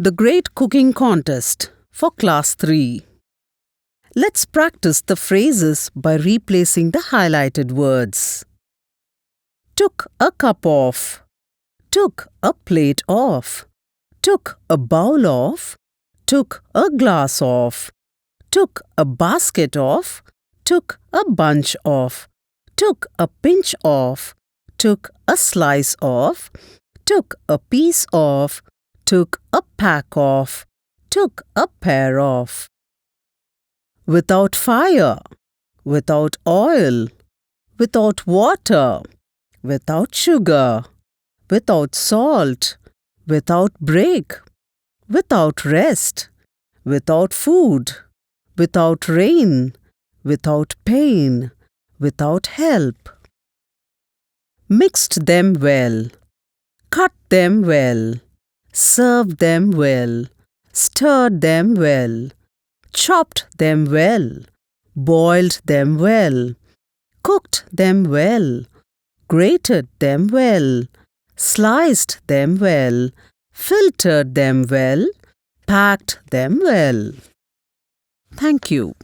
The Great Cooking Contest for Class 3. Let's practice the phrases by replacing the highlighted words. Took a cup off. Took a plate off. Took a bowl off. Took a glass off. Took a basket off. Took a bunch off. Took a pinch off. Took a slice off. Took a piece off. Took a pack off. Took a pair off. Without fire, without oil, without water, without sugar, without salt, without break, without rest, without food, without rain, without pain, without help. Mixed them well, cut them well, served them well, stirred them well, chopped them well, boiled them well, cooked them well, grated them well, sliced them well, filtered them well, packed them well. Thank you.